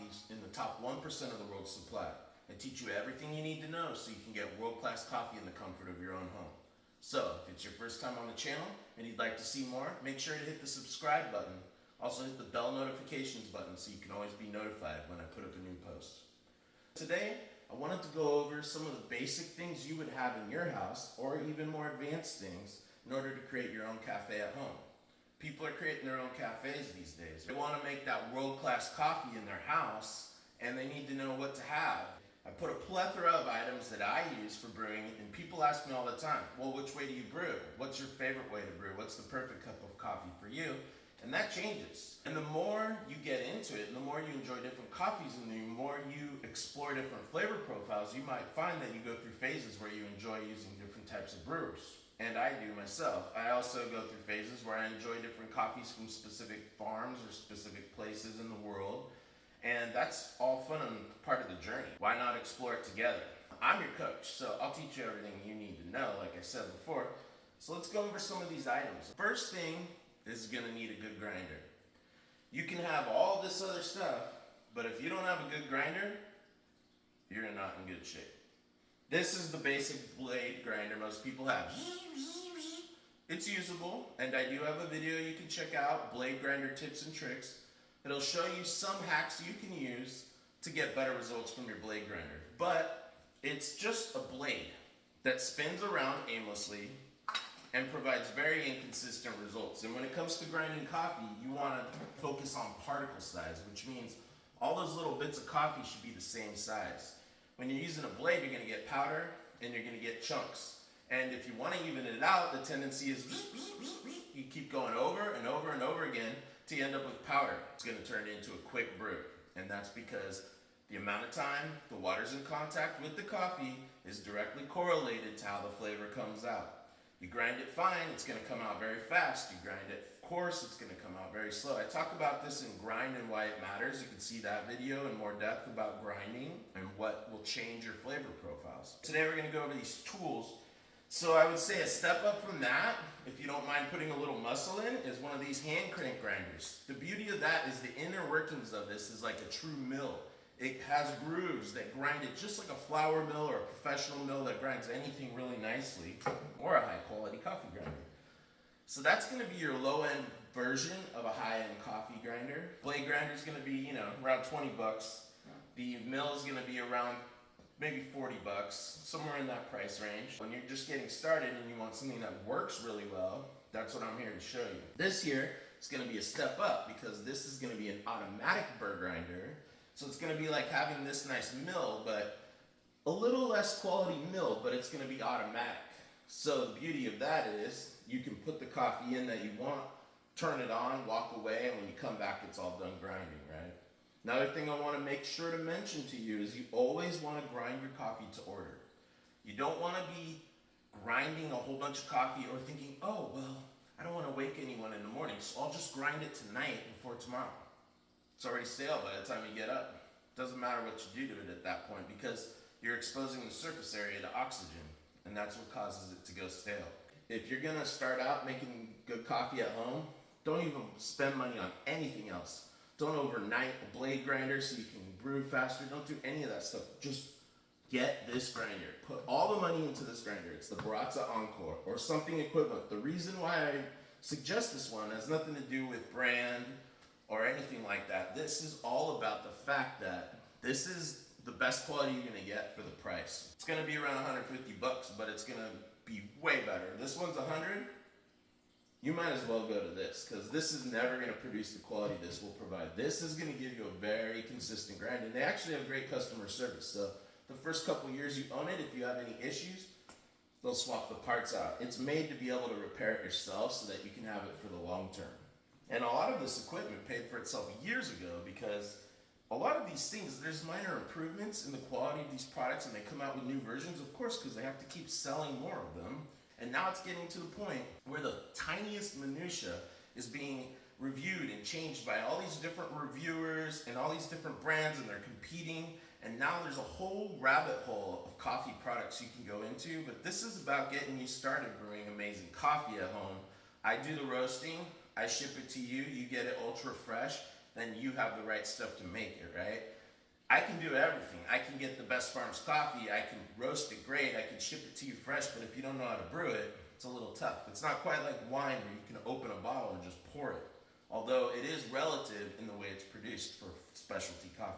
coffees in the top 1% of the world's supply. I teach you everything you need to know so you can get world-class coffee in the comfort of your own home. So, if it's your first time on the channel and you'd like to see more, make sure to hit the subscribe button. Also hit the bell notifications button so you can always be notified when I put up a new post. Today, I wanted to go over some of the basic things you would have in your house, or even more advanced things, in order to create your own cafe at home. People are creating their own cafes these days. They want to make that world-class coffee in their house, and they need to know what to have. I put a plethora of items that I use for brewing, and people ask me all the time, well, which way do you brew? What's your favorite way to brew? What's the perfect cup of coffee for you? And that changes. And the more you get into it, and the more you enjoy different coffees, and the more you explore different flavor profiles, you might find that you go through phases where you enjoy using different types of brewers. And I do myself. I also go through phases where I enjoy different coffees from specific farms or specific places in the world. And that's all fun and part of the journey. Why not explore it together? I'm your coach, so I'll teach you everything you need to know, like I said before. So let's go over some of these items. First thing is gonna need a good grinder. You can have all this other stuff, but if you don't have a good grinder, you're not in good shape. This is the basic blade grinder most people have. It's usable, and I do have a video you can check out, blade grinder tips and tricks. It'll show you some hacks you can use to get better results from your blade grinder. But it's just a blade that spins around aimlessly and provides very inconsistent results. And when it comes to grinding coffee, you want to focus on particle size, which means all those little bits of coffee should be the same size. When you're using a blade, you're going to get powder and you're going to get chunks. And if you want to even it out, the tendency is you keep going over and over and over again till you end up with powder. It's going to turn into a quick brew. And that's because the amount of time the water's in contact with the coffee is directly correlated to how the flavor comes out. You grind it fine, it's going to come out very fast. You grind it coarse, it's going to come out very slow. I talk about this in Grind and Why It Matters. You can see that video in more depth about grinding and what will change your flavor profiles. Today we're going to go over these tools. So I would say a step up from that, if you don't mind putting a little muscle in, is one of these hand crank grinders. The beauty of that is the inner workings of this is like a true mill. It has grooves that grind it just like a flour mill or a professional mill that grinds anything really nicely, or a high quality coffee grinder. So that's going to be your low end version of a high end coffee grinder. Blade grinder is going to be, around 20 bucks. The mill is going to be around maybe 40 bucks, somewhere in that price range. When you're just getting started and you want something that works really well, that's what I'm here to show you. This here is going to be a step up because this is going to be an automatic burr grinder. So it's going to be like having this nice mill, but a little less quality mill, but it's going to be automatic. So the beauty of that is you can put the coffee in that you want, turn it on, walk away, and when you come back, it's all done grinding, right? Another thing I want to make sure to mention to you is you always want to grind your coffee to order. You don't want to be grinding a whole bunch of coffee or thinking, oh, well, I don't want to wake anyone in the morning, so I'll just grind it tonight before tomorrow. It's already stale by the time you get up. Doesn't matter what you do to it at that point because you're exposing the surface area to oxygen, and that's what causes it to go stale. If you're gonna start out making good coffee at home, don't even spend money on anything else. Don't overnight a blade grinder so you can brew faster. Don't do any of that stuff. Just get this grinder. Put all the money into this grinder. It's the Baratza Encore or something equivalent. The reason why I suggest this one has nothing to do with brand or anything like that. This is all about the fact that this is the best quality you're gonna get for the price. It's gonna be around 150 bucks, but it's gonna be way better. This one's 100. You might as well go to this because this is never gonna produce the quality this will provide. This is gonna give you a very consistent grind, and they actually have great customer service. So the first couple years you own it, if you have any issues, they'll swap the parts out. It's made to be able to repair it yourself so that you can have it for the long term. And a lot of this equipment paid for itself years ago because a lot of these things, there's minor improvements in the quality of these products and they come out with new versions, of course, because they have to keep selling more of them. And now it's getting to the point where the tiniest minutia is being reviewed and changed by all these different reviewers and all these different brands, and they're competing. And now there's a whole rabbit hole of coffee products you can go into, but this is about getting you started brewing amazing coffee at home. I do the roasting. I ship it to you, you get it ultra fresh, then you have the right stuff to make it, right? I can do everything. I can get the best farm's coffee, I can roast it great, I can ship it to you fresh, but if you don't know how to brew it, it's a little tough. It's not quite like wine where you can open a bottle and just pour it. Although it is relative in the way it's produced for specialty coffee.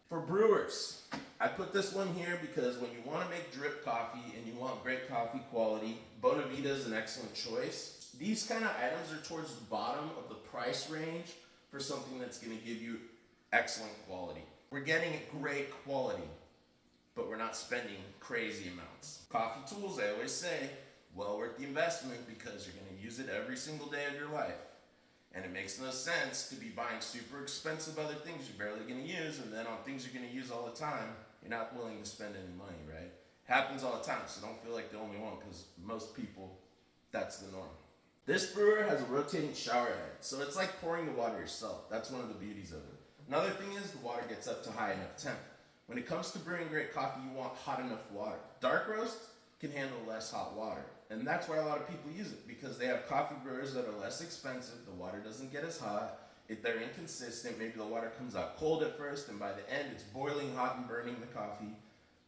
For brewers, I put this one here because when you want to make drip coffee and you want great coffee quality, Bonavita is an excellent choice. These kind of items are towards the bottom of the price range for something that's going to give you excellent quality. We're getting great quality, but we're not spending crazy amounts. Coffee tools, I always say, well worth the investment because you're going to use it every single day of your life. And it makes no sense to be buying super expensive other things you're barely going to use, and then on things you're going to use all the time, you're not willing to spend any money, right? Happens all the time, so don't feel like the only one, because most people, that's the norm. This brewer has a rotating shower head, so it's like pouring the water yourself. That's one of the beauties of it. Another thing is the water gets up to high enough temp. When it comes to brewing great coffee, you want hot enough water. Dark roast can handle less hot water. And that's why a lot of people use it, because they have coffee brewers that are less expensive, the water doesn't get as hot, they're inconsistent, maybe the water comes out cold at first, and by the end it's boiling hot and burning the coffee.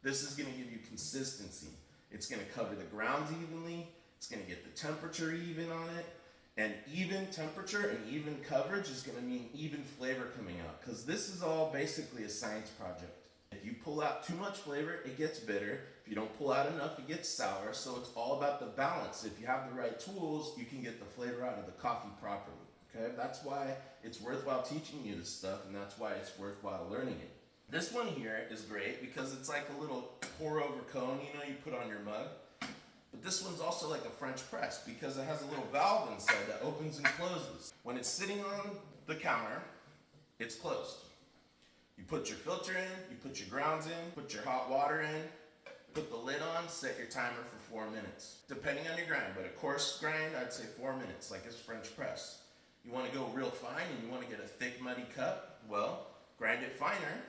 This is going to give you consistency. It's going to cover the grounds evenly, it's going to get the temperature even on it, and even temperature and even coverage is going to mean even flavor coming out, because this is all basically a science project. If you pull out too much flavor, it gets bitter. If you don't pull out enough, it gets sour. So it's all about the balance. If you have the right tools, you can get the flavor out of the coffee properly. Okay? That's why it's worthwhile teaching you this stuff, and that's why it's worthwhile learning it. This one here is great because it's like a little pour-over cone, you put on your mug. But this one's also like a French press because it has a little valve inside that opens and closes. When it's sitting on the counter, it's closed. You put your filter in, you put your grounds in, put your hot water in, put the lid on, set your timer for 4 minutes. Depending on your grind, but a coarse grind, I'd say 4 minutes, like it's French press. You want to go real fine and you want to get a thick, muddy cup? Well, grind it finer,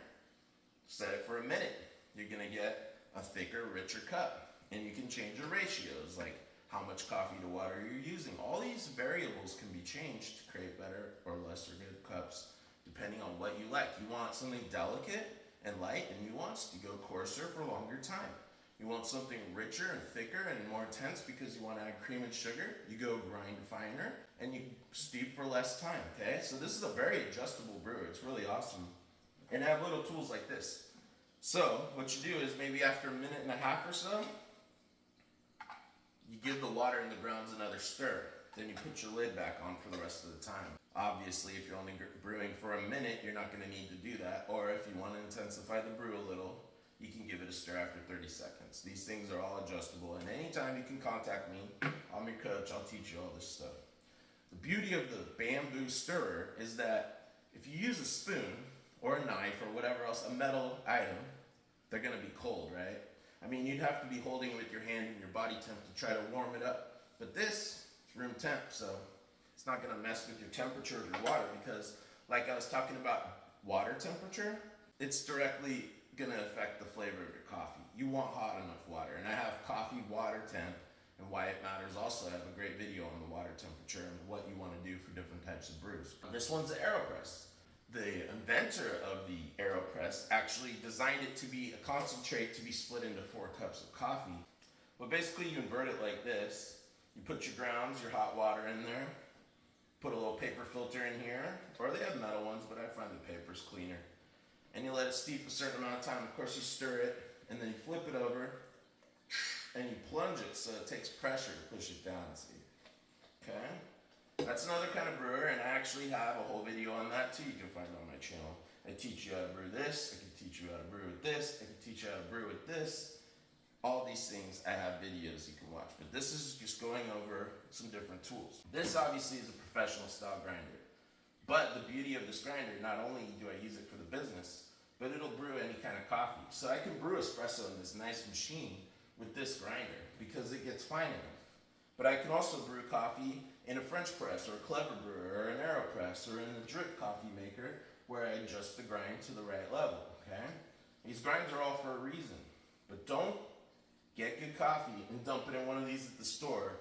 set it for a minute. You're going to get a thicker, richer cup. And you can change your ratios, like how much coffee to water you're using. All these variables can be changed to create better or lesser good cups, depending on what you like. You want something delicate and light and nuanced, you go coarser for a longer time. You want something richer and thicker and more intense because you want to add cream and sugar, you go grind finer and you steep for less time, okay? So this is a very adjustable brewer. It's really awesome. And I have little tools like this. So what you do is maybe after a minute and a half or so, you give the water in the grounds another stir. Then you put your lid back on for the rest of the time. Obviously, if you're only brewing for a minute, you're not going to need to do that. Or if you want to intensify the brew a little, you can give it a stir after 30 seconds. These things are all adjustable, and anytime you can contact me, I'm your coach, I'll teach you all this stuff. The beauty of the bamboo stirrer is that if you use a spoon or a knife or whatever else, a metal item, they're going to be cold, right? I mean, you'd have to be holding it with your hand and your body temp to try to warm it up. But this, it's room temp, so it's not going to mess with your temperature of your water because, like I was talking about water temperature, it's directly going to affect the flavor of your coffee. You want hot enough water. And I have coffee water temp and why it matters also. I have a great video on the water temperature and what you want to do for different types of brews. This one's an AeroPress. The inventor of the AeroPress actually designed it to be a concentrate to be split into 4 cups of coffee. But basically you invert it like this. You put your grounds, your hot water in there, put a little paper filter in here, or they have metal ones, but I find the paper's cleaner. And you let it steep a certain amount of time. Of course you stir it, and then you flip it over, and you plunge it so it takes pressure to push it down, see? Okay? That's another kind of brewer, and I actually have a whole video on that too you can find on my channel. I teach you how to brew this, I can teach you how to brew with this, I can teach you how to brew with this. All these things, I have videos you can watch, but this is just going over some different tools. This obviously is a professional style grinder, but the beauty of this grinder, not only do I use it for the business, but it'll brew any kind of coffee. So I can brew espresso in this nice machine with this grinder because it gets fine enough. But I can also brew coffee in a French press or a clever brewer or an AeroPress or in a drip coffee maker where I adjust the grind to the right level, okay? These grinds are all for a reason, but don't get good coffee and dump it in one of these at the store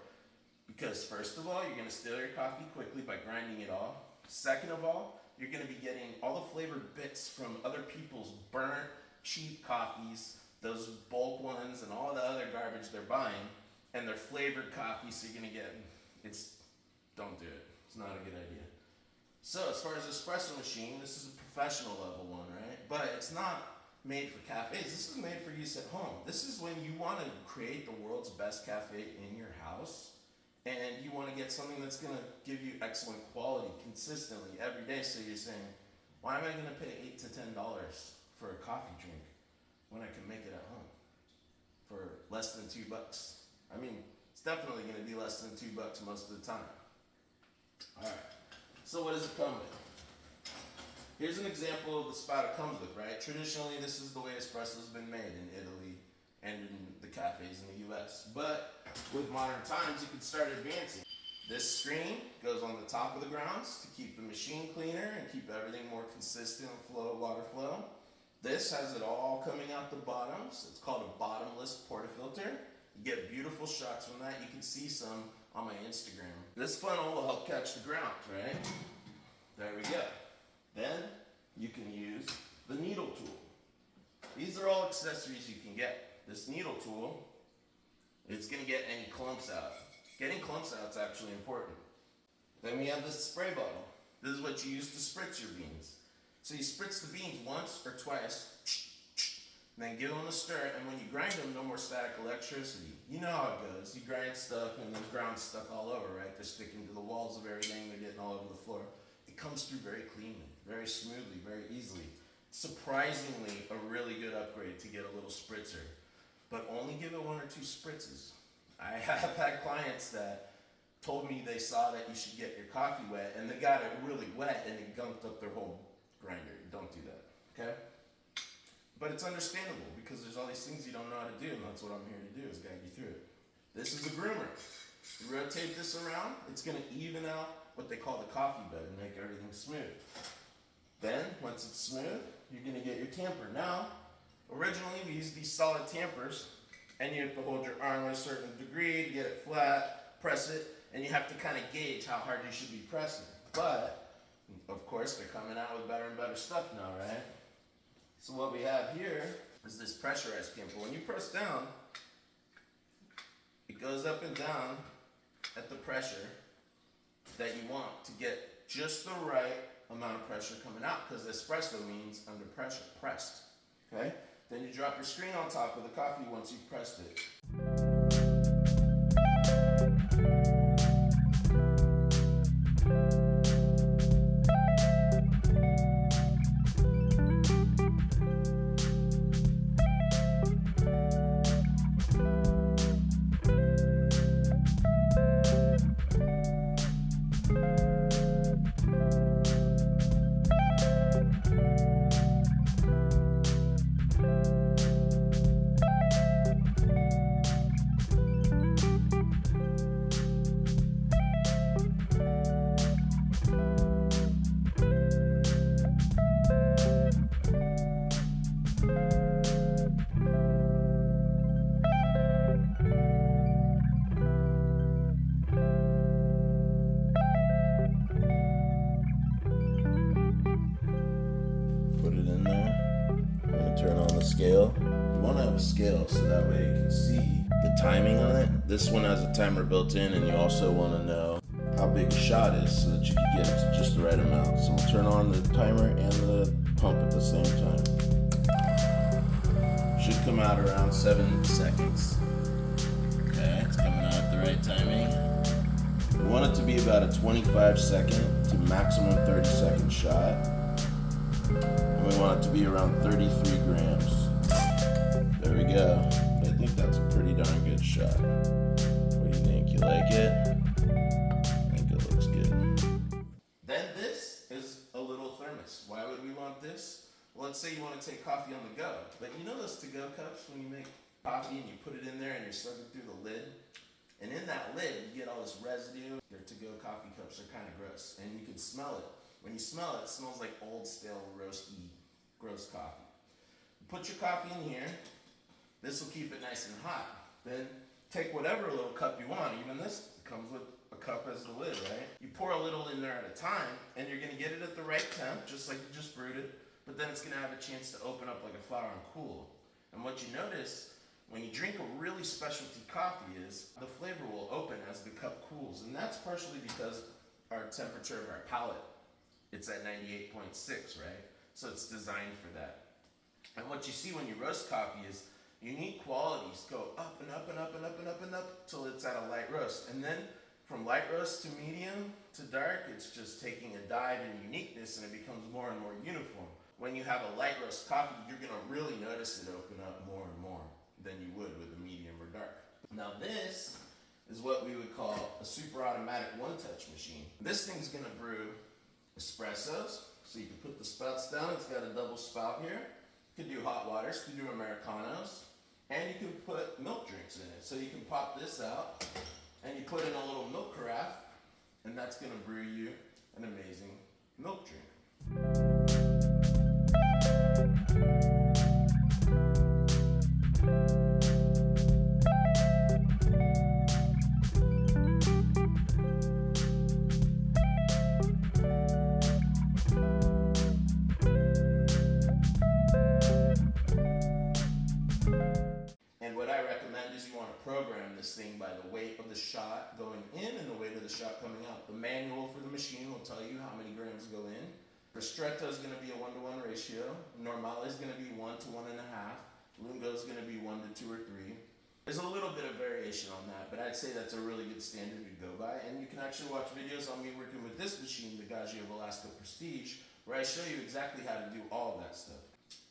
because first of all, you're gonna steal your coffee quickly by grinding it all. Second of all, you're going to be getting all the flavored bits from other people's burnt, cheap coffees, those bulk ones and all the other garbage they're buying, and they're flavored coffee, so you're going to get, don't do it. It's not a good idea. So as far as espresso machine, this is a professional level one, right? But it's not made for cafes. This is made for use at home. This is when you want to create the world's best cafe in your house, and you want to get something that's going to give you excellent quality consistently every day. So you're saying, why am I going to pay $8 to $10 for a coffee drink when I can make it at home for less than $2? I mean, it's definitely going to be less than $2 most of the time. All right. So what does it come with? Here's an example of the spout it comes with, right? Traditionally, this is the way espresso's been made in Italy and in the cafes in the US. But with modern times, you can start advancing. This screen goes on the top of the grounds to keep the machine cleaner and keep everything more consistent flow, water flow. This has it all coming out the bottoms. It's called a bottomless portafilter. You get beautiful shots from that. You can see some on my Instagram. This funnel will help catch the ground, right? There we go. Then you can use the needle tool. These are all accessories you can get. This needle tool, it's gonna get any clumps out. Getting clumps out is actually important. Then we have this spray bottle. This is what you use to spritz your beans. So you spritz the beans once or twice, and then give them a stir, and when you grind them, no more static electricity. You know how it goes. You grind stuff and the ground's stuck all over, right? They're sticking to the walls of everything, they're getting all over the floor. It comes through very cleanly, very smoothly, very easily. Surprisingly, a really good upgrade to get a little spritzer, but only give it 1 or 2 spritzes. I have had clients that told me they saw that you should get your coffee wet, and they got it really wet, and it gunked up their whole grinder. Don't do that, okay? But it's understandable, because there's all these things you don't know how to do, and that's what I'm here to do, is guide you through it. This is a groomer. You rotate this around, it's gonna even out what they call the coffee bed and make everything smooth. Then, once it's smooth, you're gonna get your tamper. Now, originally we used these solid tampers, and you have to hold your arm at a certain degree to get it flat, press it, and you have to kind of gauge how hard you should be pressing. But, of course, they're coming out with better and better stuff now, right? So what we have here is this pressurized tamper. When you press down, it goes up and down at the pressure that you want to get just the right amount of pressure coming out, because espresso means under pressure, pressed, okay? Then you drop your screen on top of the coffee once you've pressed it. Turn on the scale. You want to have a scale so that way you can see the timing on it. This one has a timer built in, and you also want to know how big a shot is so that you can get it to just the right amount. So we'll turn on the timer and the pump at the same time. Should come out around 7 seconds. Okay, it's coming out at the right timing. We want it to be about a 25-second to maximum 30-second shot. And we want it to be around 33 grams. There we go. I think that's a pretty darn good shot. What do you think? You like it? I think it looks good. Then this is a little thermos. Why would we want this? Well, let's say you want to take coffee on the go. But you know those to-go cups when you make coffee and you put it in there and you're sucking through the lid? And in that lid, you get all this residue. Their to-go coffee cups are kind of gross, and you can smell it. When you smell it, it smells like old, stale, roasty, gross coffee. You put your coffee in here. This will keep it nice and hot. Then take whatever little cup you want. Even this comes with a a cup as the lid, right? You pour a little in there at a time, and you're gonna get it at the right temp, just like you just brewed it, but then it's gonna have a chance to open up like a flower and cool. And what you notice when you drink a really specialty coffee is the flavor will open as the cup cools, and that's partially because our temperature of our palate, it's at 98.6, right? So it's designed for that. And what you see when you roast coffee is unique qualities go up and up and up and up and up and up till it's at a light roast. And then from light roast to medium to dark, it's just taking a dive in uniqueness, and it becomes more and more uniform. When you have a light roast coffee, you're gonna really notice it open up more and more than you would with a medium or dark. Now this is what we would call a super automatic one-touch machine. This thing's gonna brew espressos, so you can put the spouts down. It's got a double spout here. You can do hot waters, you can do Americanos, and you can put milk drinks in it. So you can pop this out, and you put in a little milk carafe, and that's gonna brew you an amazing milk drink. Program this thing by the weight of the shot going in and the weight of the shot coming out. The manual for the machine will tell you how many grams go in. Ristretto is going to be a 1-to-1 ratio. Normale is going to be 1 to 1.5. Lungo is going to be 1 to 2 or 3. There's a little bit of variation on that, but I'd say that's a really good standard to go by. And you can actually watch videos on me working with this machine, the Gaggi of Alaska Prestige, where I show you exactly how to do all of that stuff.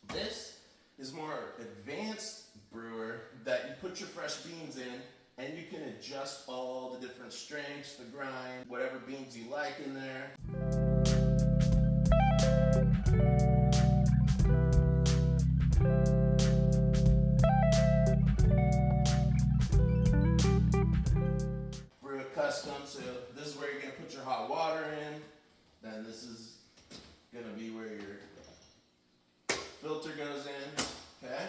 This is more advanced brewer that you put your fresh beans in, and you can adjust all the different strengths, the grind, whatever beans you like in there. Brew it custom, so this is where you're gonna put your hot water in, then this is gonna be where your filter goes in, okay?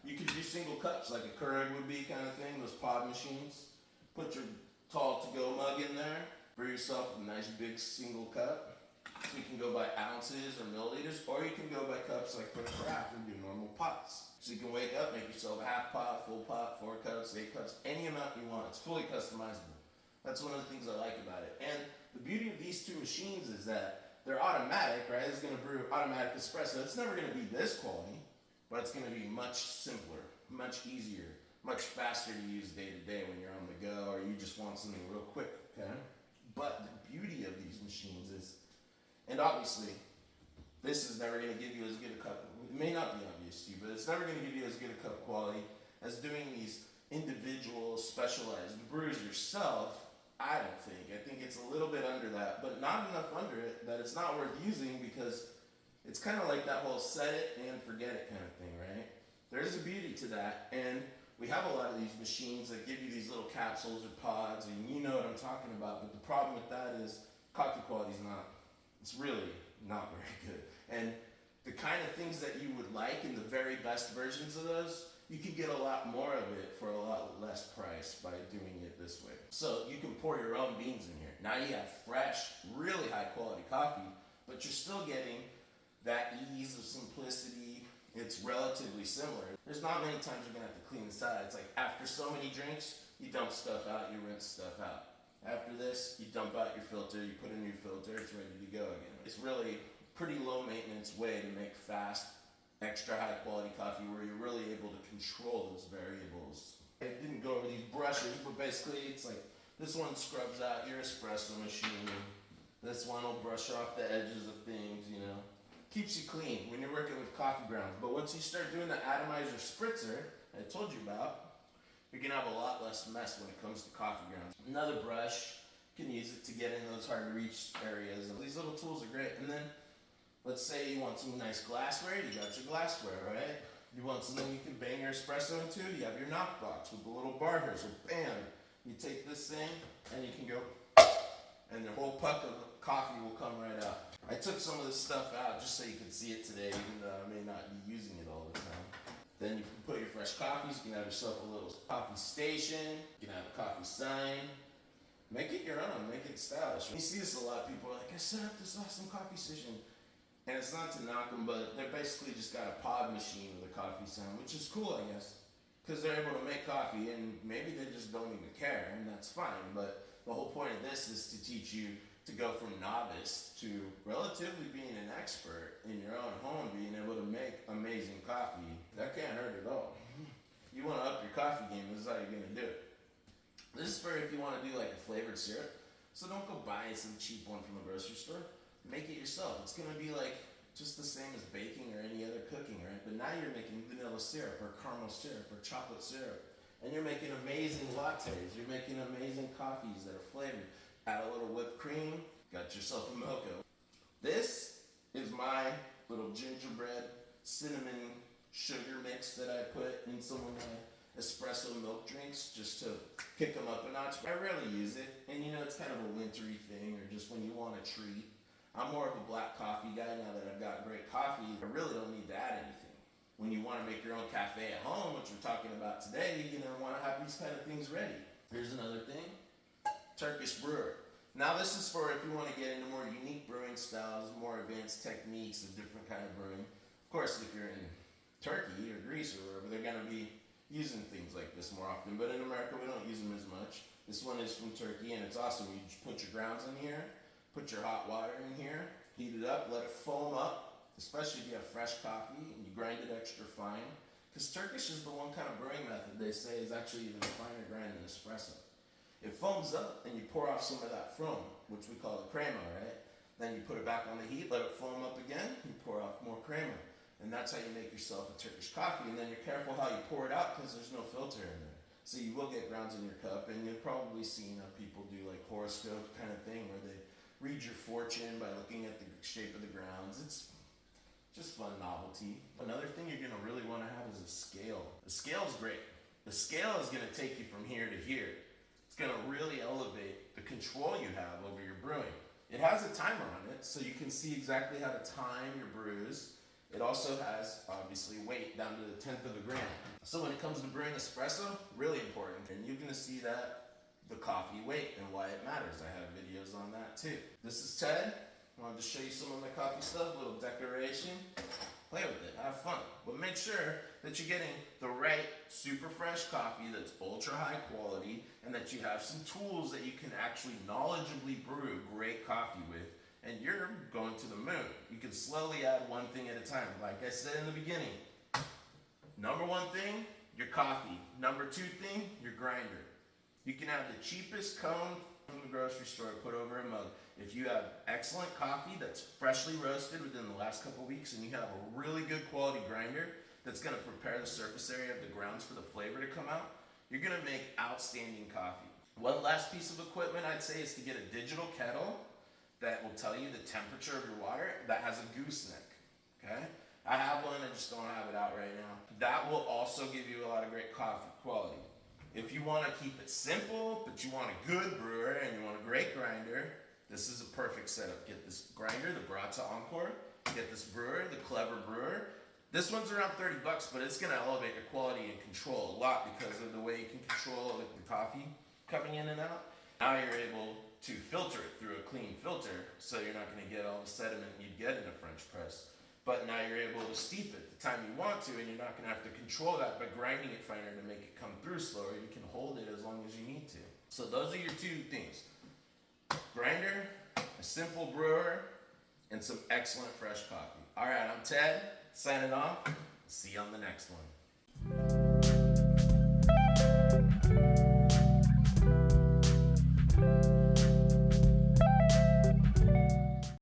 You could do single cups like a Keurig would be kind of thing, those pod machines. Put your tall to-go mug in there. Brew yourself a nice big single cup. So you can go by ounces or milliliters, or you can go by cups like for a craft and do normal pots. So you can wake up, make yourself a half pot, full pot, 4 cups, 8 cups, any amount you want. It's fully customizable. That's one of the things I like about it. And the beauty of these two machines is that they're automatic, right? It's gonna brew automatic espresso. It's never gonna be this quality, but it's going to be much simpler, much easier, much faster to use day to day when you're on the go or you just want something real quick, okay? But the beauty of these machines is, and obviously, this is never going to give you as good a cup, it may not be obvious to you, but it's never going to give you as good a cup quality as doing these individual specialized brews yourself. I don't think. I think it's a little bit under that, but not enough under it that it's not worth using, because it's kind of like that whole set it and forget it kind of thing, right? There's a beauty to that, and we have a lot of these machines that give you these little capsules or pods, and you know what I'm talking about, but the problem with that is coffee quality is it's really not very good. And the kind of things that you would like in the very best versions of those, you can get a lot more of it for a lot less price by doing it this way. So you can pour your own beans in here. Now you have fresh, really high quality coffee, but you're still getting that ease of simplicity. It's relatively similar. There's not many times you're gonna have to clean the sides. Like after so many drinks, you dump stuff out, you rinse stuff out. After this, you dump out your filter, you put a new filter, it's ready to go again. It's really pretty low maintenance way to make fast, extra high quality coffee where you're really able to control those variables. I didn't go over these brushes, but basically it's like this one scrubs out your espresso machine. This one will brush off the edges of things, you know. Keeps you clean when you're working with coffee grounds. But once you start doing the atomizer spritzer I told you about, you're gonna have a lot less mess when it comes to coffee grounds. Another brush, you can use it to get in those hard to reach areas. And these little tools are great. And then let's say you want some nice glassware, you got your glassware, right? You want something you can bang your espresso into, you have your knock box with the little bar here. So bam, you take this thing and you can go, and the whole puck of coffee will come right out. I took some of this stuff out just so you could see it today, even though I may not be using it all the time. Then you can put your fresh coffees, you can have yourself a little coffee station, you can have a coffee sign, Make it your own, make it stylish. You see this a lot, people are like, I set up this awesome coffee station. And it's not to knock them, but they're basically just got a pod machine with a coffee sound, which is cool, I guess. Because they're able to make coffee, and maybe they just don't even care, and that's fine. But the whole point of this is to teach you to go from novice to relatively being an expert in your own home, being able to make amazing coffee. That can't hurt at all. You want to up your coffee game, this is how you're going to do it. This is for if you want to do like a flavored syrup. So don't go buy some cheap one from the grocery store. Make it yourself. It's going to be like just the same as baking or any other cooking, right? But now you're making vanilla syrup or caramel syrup or chocolate syrup. And you're making amazing lattes. You're making amazing coffees that are flavored. Add a little whipped cream. Got yourself a mocha. This is my little gingerbread cinnamon sugar mix that I put in some of my espresso milk drinks just to kick them up a notch. I rarely use it. And you know, it's kind of a wintry thing or just when you want a treat. I'm more of a black coffee guy now that I've got great coffee. I really don't need to add anything. When you want to make your own cafe at home, which we're talking about today, you're going to want to have these kind of things ready. Here's another thing. Turkish brewer. Now this is for if you want to get into more unique brewing styles, more advanced techniques of different kind of brewing. Of course, if you're in Turkey or Greece or wherever, they're going to be using things like this more often. But in America, we don't use them as much. This one is from Turkey, and it's awesome. You just put your grounds in here. Put your hot water in here, heat it up, let it foam up, especially if you have fresh coffee and you grind it extra fine. Because Turkish is the one kind of brewing method they say is actually even finer grind than espresso. It foams up and you pour off some of that foam, which we call the crema, right? Then you put it back on the heat, let it foam up again, you pour off more crema. And that's how you make yourself a Turkish coffee. And then you're careful how you pour it out because there's no filter in there. So you will get grounds in your cup, and you've probably seen people do like horoscope kind of thing where they read your fortune by looking at the shape of the grounds. It's just fun novelty. Another thing you're going to really want to have is a scale. The scale is great. The scale is going to take you from here to here. It's going to really elevate the control you have over your brewing. It has a timer on it, so you can see exactly how to time your brews. It also has, obviously, weight down to the 10th of a gram. So when it comes to brewing espresso, really important. And you're going to see that the coffee weight and why it matters. I have videos on that too. This is Ted. I wanted to show you some of my coffee stuff, a little decoration. Play with it, have fun. But make sure that you're getting the right super fresh coffee that's ultra high quality and that you have some tools that you can actually knowledgeably brew great coffee with, and you're going to the moon. You can slowly add one thing at a time. Like I said in the beginning, number one thing, your coffee. Number two thing, your grinder. You can have the cheapest cone from the grocery store put over a mug. If you have excellent coffee that's freshly roasted within the last couple weeks and you have a really good quality grinder that's going to prepare the surface area of the grounds for the flavor to come out, you're going to make outstanding coffee. One last piece of equipment I'd say is to get a digital kettle that will tell you the temperature of your water that has a gooseneck. Okay? I have one, I just don't have it out right now. That will also give you a lot of great coffee quality. If you want to keep it simple, but you want a good brewer and you want a great grinder, this is a perfect setup. Get this grinder, the Baratza Encore. Get this brewer, the Clever Brewer. This one's around 30 bucks, but it's going to elevate your quality and control a lot because of the way you can control the coffee coming in and out. Now you're able to filter it through a clean filter, so you're not going to get all the sediment you'd get in a French press. But now you're able to steep it the time you want to, and you're not going to have to control that by grinding it finer to make it come through slower. You can hold it as long as you need to. So those are your two things. Grinder, a simple brewer, and some excellent fresh coffee. All right, I'm Ted, signing off. See you on the next one.